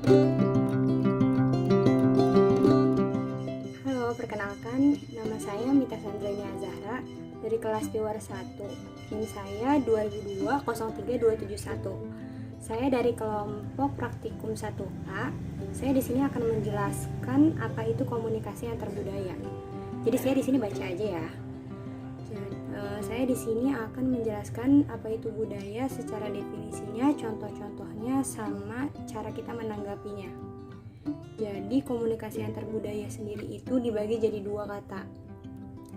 Halo, perkenalkan, nama saya Mita Sandraini Azahra dari kelas Piwar 1. NIM saya 2203271. Saya dari kelompok praktikum 1A. Saya di sini akan menjelaskan apa itu komunikasi antar budaya. Jadi saya di sini baca aja ya. Saya di sini akan menjelaskan apa itu budaya secara definisinya, contoh-contohnya, sama cara kita menanggapinya. Jadi komunikasi antar budaya sendiri itu dibagi jadi dua kata,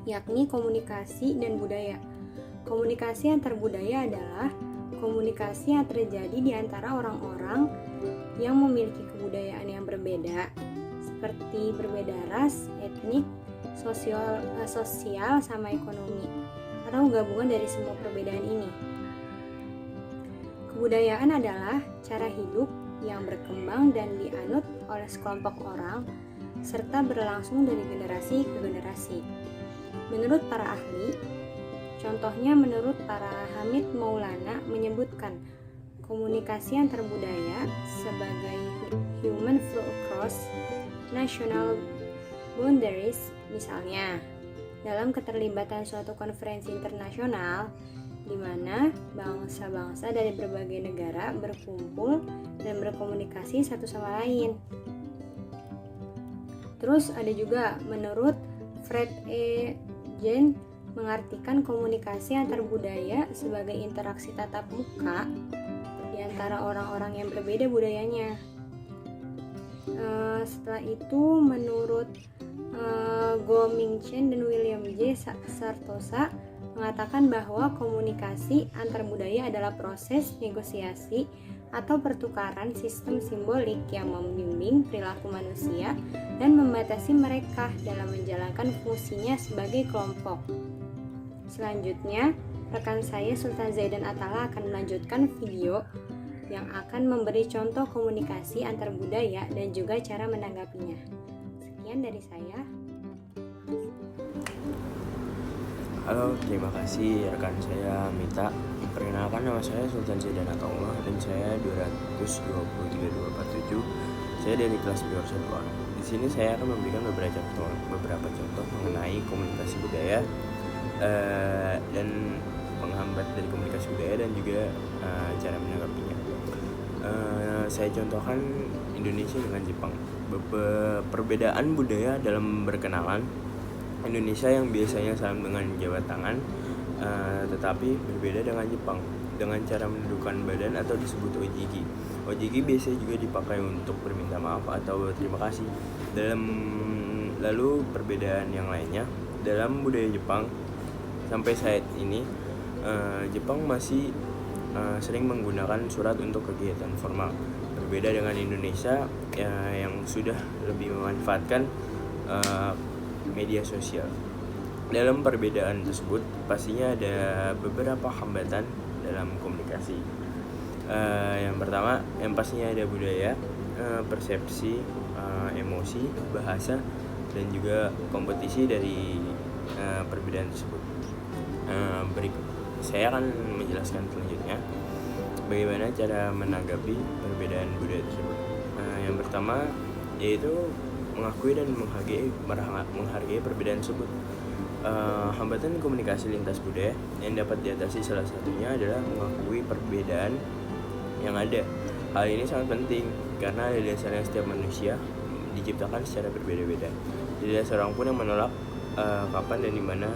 yakni komunikasi dan budaya. Komunikasi antar budaya adalah komunikasi yang terjadi di antara orang-orang yang memiliki kebudayaan yang berbeda, seperti berbeda ras, etnik, sosial sama ekonomi, atau gabungan dari semua perbedaan ini. Kebudayaan adalah cara hidup yang berkembang dan dianut oleh sekelompok orang serta berlangsung dari generasi ke generasi. Menurut para ahli, contohnya menurut para Hamid Maulana menyebutkan komunikasi antar budaya sebagai human flow across national boundaries. Misalnya, dalam keterlibatan suatu konferensi internasional di mana bangsa-bangsa dari berbagai negara berkumpul dan berkomunikasi satu sama lain. Terus ada juga menurut Fred E. Jen mengartikan komunikasi antar budaya sebagai interaksi tatap muka di antara orang-orang yang berbeda budayanya. Setelah itu menurut Go Ming Chen dan William J. Sartosa mengatakan bahwa komunikasi antar budaya adalah proses negosiasi atau pertukaran sistem simbolik yang membimbing perilaku manusia dan membatasi mereka dalam menjalankan fungsinya sebagai kelompok. Selanjutnya, rekan saya Sultan Zaidan Atala akan melanjutkan video yang akan memberi contoh komunikasi antar budaya dan juga cara menanggapinya. Sekian dari saya. Halo, terima kasih rekan saya Mita. Perkenalkan, nama saya Sultan Zaidan Atala dan saya 2203247. Saya dari kelas Piwar 1A. Di sini saya akan memberikan beberapa contoh mengenai komunikasi budaya dan penghambat dari komunikasi budaya dan juga cara menanggapinya. Saya contohkan Indonesia dengan Jepang. Perbedaan budaya dalam berkenalan. Indonesia yang biasanya saling dengan jabat tangan, tetapi berbeda dengan Jepang dengan cara menundukkan badan atau disebut ojiki. Ojiki biasanya juga dipakai untuk berminta maaf atau berterima kasih. Lalu perbedaan yang lainnya dalam budaya Jepang sampai saat ini, Jepang masih sering menggunakan surat untuk kegiatan formal. Berbeda dengan Indonesia yang sudah lebih memanfaatkan media sosial. Dalam perbedaan tersebut pastinya ada beberapa hambatan dalam komunikasi. Yang pertama, yang pastinya ada budaya, persepsi, emosi, bahasa, dan juga kompetisi dari perbedaan tersebut. Berikut saya akan menjelaskan selanjutnya bagaimana cara menanggapi perbedaan budaya tersebut. Yang pertama yaitu mengakui dan menghargai perbedaan tersebut. Hambatan komunikasi lintas budaya yang dapat diatasi salah satunya adalah mengakui perbedaan yang ada. Hal ini sangat penting karena pada dasarnya setiap manusia diciptakan secara berbeda-beda. Tidak ada seorang pun yang menolak kapan dan di mana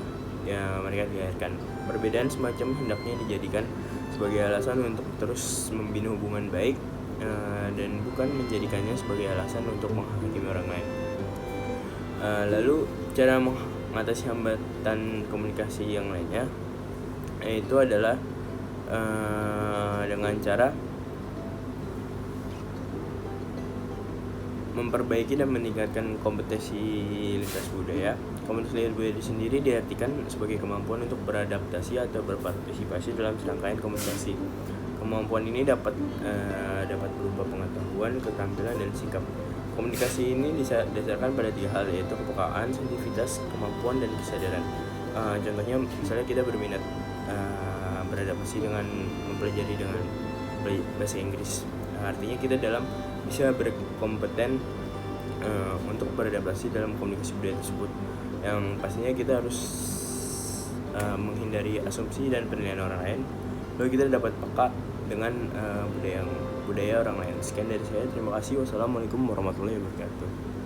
mereka dilahirkan. Perbedaan semacam hendaknya dijadikan sebagai alasan untuk terus membina hubungan baik dan bukan menjadikannya sebagai alasan untuk menghakimi orang lain. Lalu cara mengatasi hambatan komunikasi yang lainnya itu adalah dengan cara memperbaiki dan meningkatkan kompetensi lintas budaya. Kompetensi lintas budaya sendiri diartikan sebagai kemampuan untuk beradaptasi atau berpartisipasi dalam serangkaian komunikasi. Kemampuan ini dapat berupa pengetahuan, keterampilan, dan sikap. Komunikasi ini didasarkan pada 3 hal, yaitu kepekaan, sensitivitas, kemampuan, dan kesadaran. Contohnya, misalnya kita berminat beradaptasi dengan mempelajari dengan bahasa Inggris. Artinya kita dalam bisa berkompeten untuk beradaptasi dalam komunikasi budaya tersebut. Yang pastinya kita harus menghindari asumsi dan penilaian orang lain, lalu kita dapat peka dengan budaya orang lain. Sekian dari saya, terima kasih. Wassalamualaikum warahmatullahi wabarakatuh.